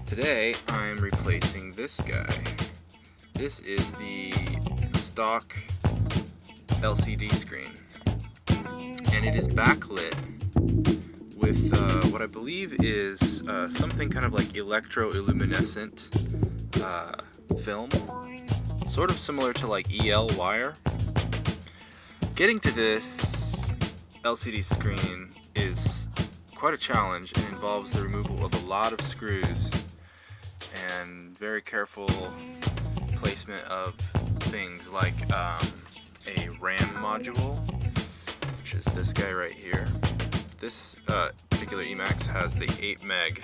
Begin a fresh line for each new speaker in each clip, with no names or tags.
Today I'm replacing this guy. This is the stock LCD screen, and it is backlit with what I believe is something kind of like electroluminescent film, sort of similar to like EL wire. Getting to this LCD screen is quite a challenge and involves the removal of a lot of screws and very careful placement of things like a RAM module, which is this guy right here. This particular EMAX has the 8 meg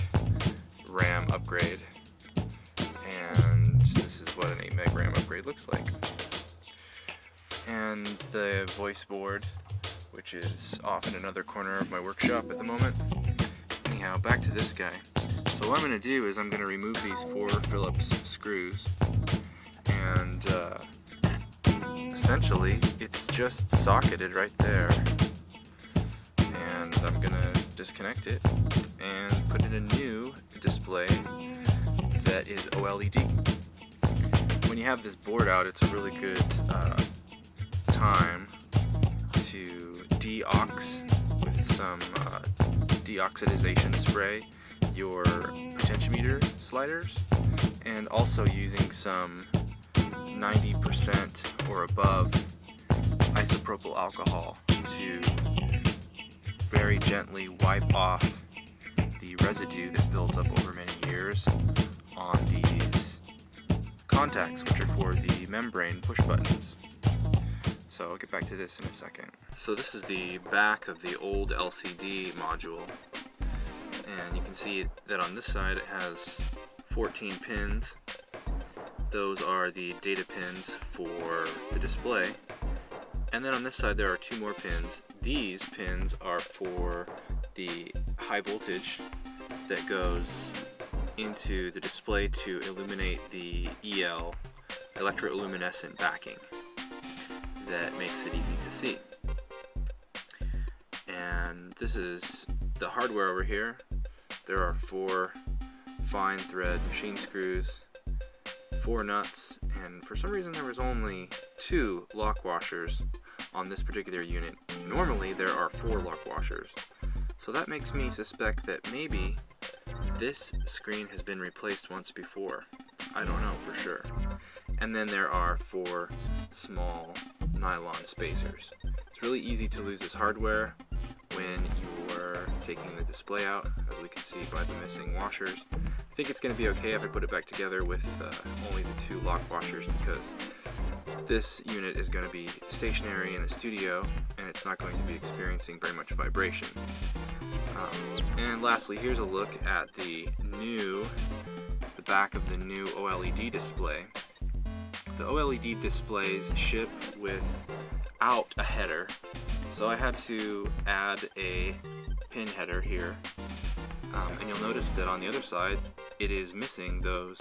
RAM upgrade, and this is what an 8 meg RAM upgrade looks like. And the voice board, which is off in another corner of my workshop at the moment. Anyhow, back to this guy. So what I'm going to do is I'm going to remove these 4 Phillips screws, and essentially it's just socketed right there. And I'm going to disconnect it and put in a new display that is OLED. When you have this board out, it's a really good time to deox with some deoxidization spray your potentiometer sliders, and also using some 90% or above isopropyl alcohol to very gently wipe off the residue that builds up over many years on these contacts, which are for the membrane push buttons. So I'll get back to this in a second. So this is the back of the old LCD module, and you can see that on this side it has 14 pins. Those are the data pins for the display. And then on this side there are 2 more pins. These pins are for the high voltage that goes into the display to illuminate the EL, electroluminescent backing, that makes it easy to see. And this is the hardware over here. There are 4 fine thread machine screws, 4 nuts, and for some reason there was only 2 lock washers on this particular unit. Normally there are 4 lock washers. So that makes me suspect that maybe this screen has been replaced once before. I don't know for sure. And then there are 4 small nylon spacers. It's really easy to lose this hardware when you're taking the display out, as we can see by the missing washers. I think it's going to be okay if I put it back together with only the 2 lock washers, because this unit is going to be stationary in a studio and it's not going to be experiencing very much vibration. And lastly, here's a look at the back of the new OLED display. The OLED displays ship without a header, so I had to add a pin header here. And you'll notice that on the other side it is missing those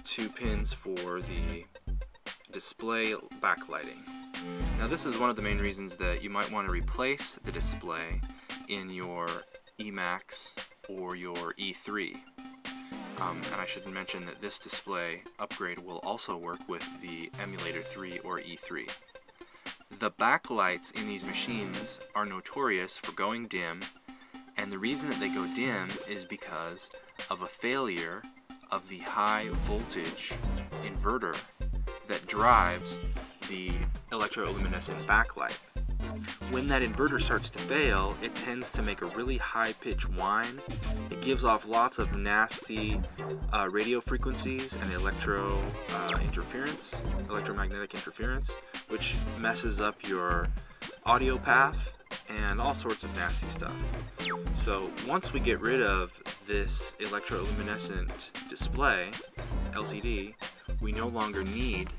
2 pins for the display backlighting. Now this is one of the main reasons that you might want to replace the display in your EMAX or your E3. And I should mention that this display upgrade will also work with the Emulator 3 or E3. The backlights in these machines are notorious for going dim, and the reason that they go dim is because of a failure of the high voltage inverter that drives the electroluminescent backlight. When that inverter starts to fail, it tends to make a really high-pitched whine. It gives off lots of nasty radio frequencies and electromagnetic interference, which messes up your audio path and all sorts of nasty stuff. So once we get rid of this electroluminescent display, LCD, we no longer need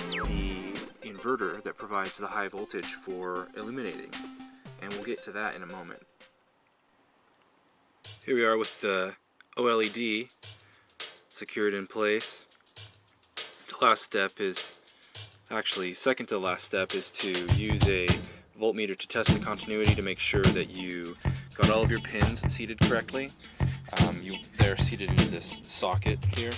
the inverter that provides the high voltage for illuminating, and we'll get to that in a moment. Here we are with the OLED secured in place. The last step is, actually second to last step, is to use a voltmeter to test the continuity to make sure that you got all of your pins seated correctly. There display are seated into this socket here.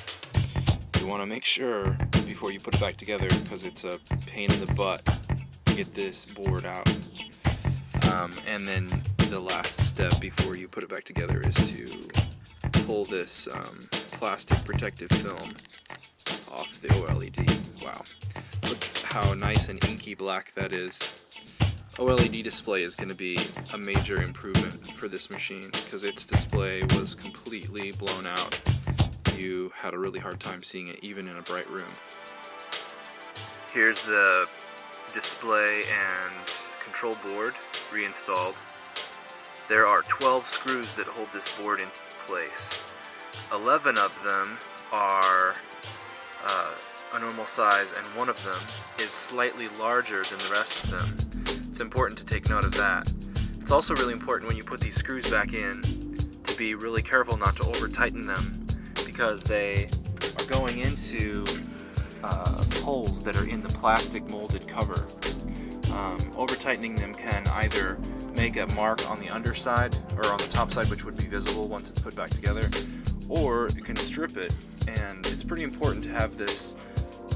You want to make sure before you put it back together, because it's a pain in the butt to get this board out. And then the last step before you put it back together is to pull this plastic protective film off the OLED. Wow, look how nice and inky black that is. OLED display is going to be a major improvement for this machine because its display was completely blown out. You had a really hard time seeing it even in a bright room. Here's the display and control board reinstalled. There are 12 screws that hold this board in place. 11 of them are a normal size, and one of them is slightly larger than the rest of them. It's important to take note of that. It's also really important when you put these screws back in to be really careful not to over tighten them, because they are going into holes that are in the plastic molded cover. Over tightening them can either make a mark on the underside or on the top side, which would be visible once it's put back together, or it can strip it. And it's pretty important to have this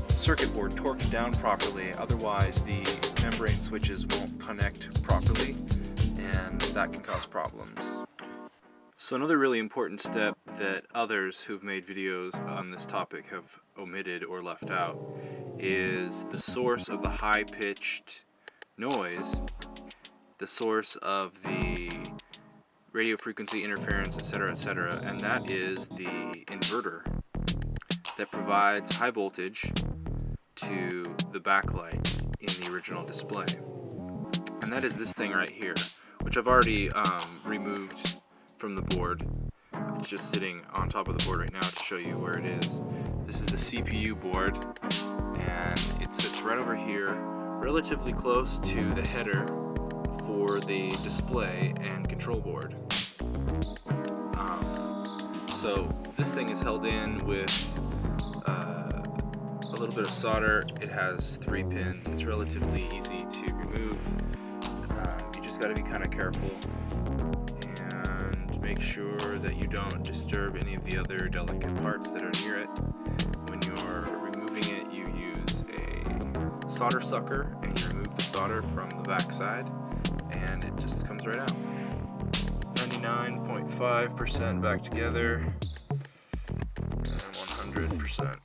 circuit board torqued down properly, otherwise the membrane switches won't connect properly, and that can cause problems. So another really important step that others who've made videos on this topic have omitted or left out is the source of the high-pitched noise, the source of the radio frequency interference, etc., and that is the inverter that provides high voltage to the backlight in the original display. And that is this thing right here, which I've already removed from the board. It's just sitting on top of the board right now to show you where it is. This is the CPU board, and it sits right over here, relatively close to the header for the display and control board. So this thing is held in with a little bit of solder. It has 3 pins. It's relatively easy to remove. You just got to be kind of careful and make sure that you don't disturb any of the other delicate parts that are near it. When you're removing it, you use a solder sucker and you remove the solder from the back side, and it just comes right out. 99.5% back together, and 100%.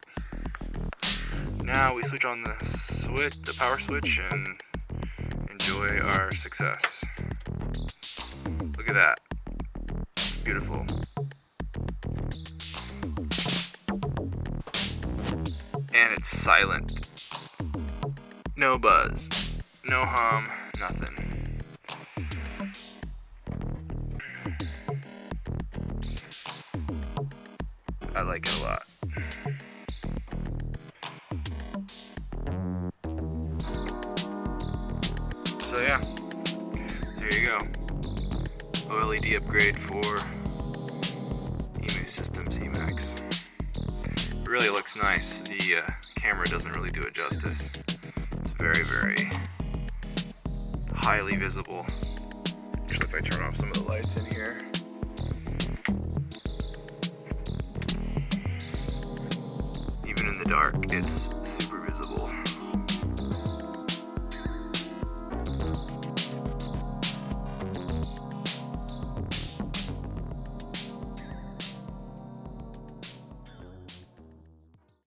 Now we switch on the power switch, and enjoy our success. Look at that. Beautiful. And it's silent. No buzz. No hum. Nothing. I like it a lot. So yeah, there you go. OLED upgrade for E-mu Systems EMAX. It really looks nice. The camera doesn't really do it justice. It's very, very highly visible. Actually, if I turn off some of the lights in here. Even in the dark, it's